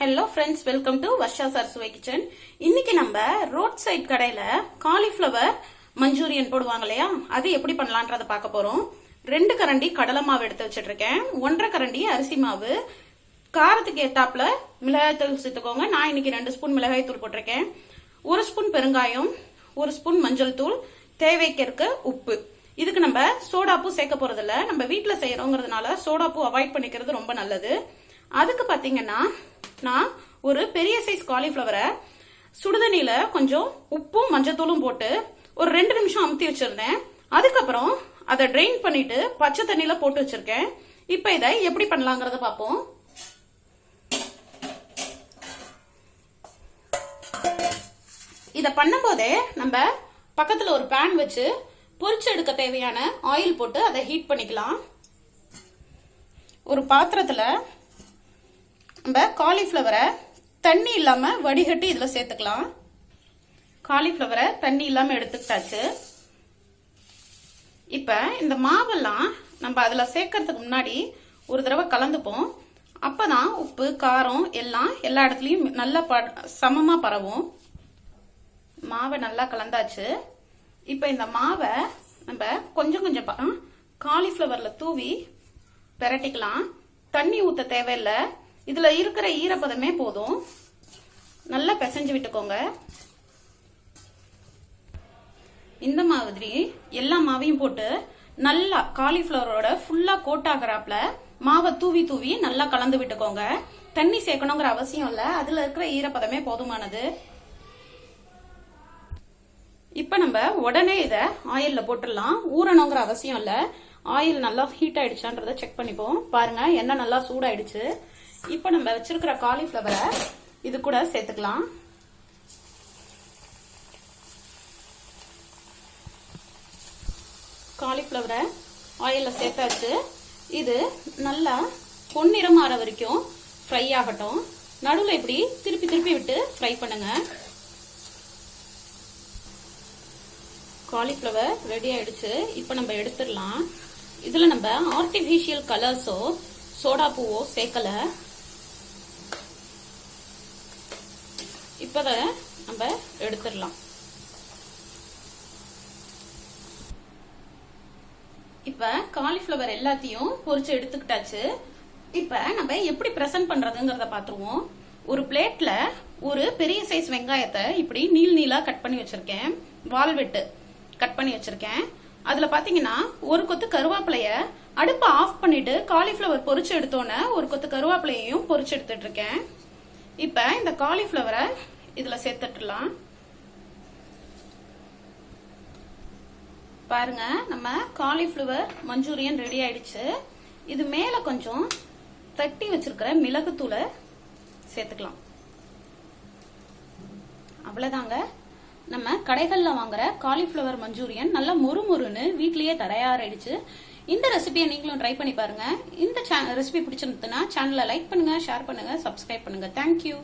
Hello friends, welcome to Varsha சரசுவை kitchen. இன்னைக்கு நம்ம ரோட் சைட் கடையில காலிஃபிளவர் மஞ்சூரியன் போடுவாங்க இல்லையா, அது எப்படி பண்ணலான்றத பார்க்க போறோம். 2 கரண்டி கடலை மாவு எடுத்து வச்சிட்டு இருக்கேன். 1.5 கரண்டி அரிசி மாவு. காரத்துக்கு ஏத்தாப்புல மிளகாய் தூள் சேர்த்துக்கோங்க. நான் இன்னைக்கு 2 ஸ்பூன் மிளகாய் தூள் போட்டிருக்கேன். 1 ஸ்பூன் பெருங்காயம், 1 ஸ்பூன் மஞ்சள் தூள், தேவைக்கு உப்பு. இதுக்கு நம்ம சோடாப்பூ சேர்க்க போறது இல்ல. நம்ம வீட்டுல செய்யறோங்கிறதுனால சோடாப்பூ அவாய்ட் பண்ணிக்கிறது ரொம்ப நல்லது. அதுக்கு பாத்தீங்கன்னா நான் ஒரு பெரிய சைஸ் காலிஃபிளவரை சுடுதண்ணியில கொஞ்சம் உப்பும் மஞ்சத்தூளும் போட்டு ஒரு 2 நிமிஷம் அமுத்தி வச்சிருந்தேன். அதுக்கப்புறம் அதை ட்ரெயின் பண்ணிட்டு பச்சை தண்ணியில போட்டு வச்சிருக்கேன். இப்ப இதை எப்படி பண்ணலாங்கிறத பார்ப்போம். இத பண்ணும் போதே நம்ம பக்கத்துல ஒரு பேன் வச்சு பொரிச்சு எடுக்க தேவையான ஆயில் போட்டு அதை ஹீட் பண்ணிக்கலாம். ஒரு பாத்திரத்துல நம்ம காலிஃபிளவரை தண்ணி இல்லாம வடிகட்டி இதுல சேர்த்துக்கலாம். காலிஃபிளவரை தண்ணி இல்லாம எடுத்துக்கிட்டாச்சு. இப்ப இந்த மாவெல்லாம் நம்ம அதுல சேர்க்கறதுக்கு முன்னாடி ஒரு தடவை கலந்துப்போம். அப்பதான் உப்பு காரம் எல்லாம் எல்லா இடத்துலயும் நல்லா சமமா பரவும். மாவை நல்லா கலந்தாச்சு. இப்ப இந்த மாவை நம்ம கொஞ்சம் கொஞ்சம் காலிஃபிளவர்ல தூவி பெரட்டிக்கலாம். தண்ணி ஊத்த தேவையில்லை. இதுல இருக்கிற ஈரப்பதமே போதும். நல்லா பிசைஞ்சு விட்டுக்கோங்க. இந்த மாதிரி எல்லா மாவையும் போட்டு நல்லா காலிஃபிளவரோட ஃபுல்லா கோட் ஆகுறாப்ல மாவை தூவி தூவி நல்லா கலந்து விட்டுக்கோங்க. தண்ணி சேர்க்கணுங்கிற அவசியம் இல்ல. அதுல இருக்கிற ஈரப்பதமே போதுமானது. இப்ப நம்ம உடனே இத ஆயில்ல போட்டுடலாம். ஊறணுங்கிற அவசியம் இல்ல. ஆயில் நல்லா ஹீட் ஆயிடுச்சான்றத செக் பண்ணிப்போம். பாருங்க, எண்ணெய் நல்லா சூடாயிடுச்சு. இப்ப நம்ம வச்சிருக்கிற காலிஃபிளவரை இது கூட சேர்த்துக்கலாம். காலிஃபிளவரை ஆயில்ல சேர்த்தாச்சு. இது நல்லா பொன்னிறம் ஆற வரைக்கும் ஃப்ரை ஆகட்டும். நடுவில் இப்படி திருப்பி திருப்பி விட்டு ஃப்ரை பண்ணுங்க. காலிஃபிளவர் ரெடி ஆயிடுச்சு. இப்ப நம்ம எடுத்துடலாம். இதுல நம்ம ஆர்டிபிஷியல் கலர்ஸோ சோடா பூவோ சேர்க்கல. இப்ப நம்ம எடுத்துடலாம். இப்ப காலிஃபிளவர் எல்லாத்தையும் பொரிச்சு எடுத்துக்கிட்டாச்சு. இப்ப நம்ம எப்படி பிரசன்ட் பண்றதுங்கிறத பாத்துருவோம். ஒரு பிளேட்ல ஒரு பெரிய சைஸ் வெங்காயத்தை இப்படி நீளா கட் பண்ணி வச்சிருக்கேன். வால்வெட்டு கட் பண்ணி வச்சிருக்கேன். அதுல பாத்தீங்கன்னா ஒரு கொத்து கருவேப்பிலைய அடுப்பை ஆஃப் பண்ணிட்டு காலிஃபிளவர் பொரிச்சு எடுத்தோன்னே ஒரு கொத்து கருவேப்பிலையையும் பொரிச்சு எடுத்துட்டு இருக்கேன். இப்ப இந்த காலிஃபிளவரை இதுல சேர்த்துடலாம். பாருங்க, நம்ம காலிஃபிளவர் மஞ்சூரியன் ரெடி ஆயிடுச்சு. இது மேல கொஞ்சம் தட்டி வச்சிருக்கிற மிளகுத்தூளை சேர்த்துக்கலாம். அவ்வளவுதாங்க. நம்ம கடைகள்ல வாங்குற காலிஃபிளவர் மஞ்சூரியன் நல்லா மொறுமொறுன்னு வீட்லயே தயாராயிடுச்சு. இந்த ரெசிபியை நீங்களும் ட்ரை பண்ணி பாருங்க. இந்த ரெசிபி பிடிச்சிருந்ததுன்னா சேனலை லைக் பண்ணுங்க, ஷேர் பண்ணுங்க, சப்ஸ்கிரைப் பண்ணுங்க. தேங்க்யூ.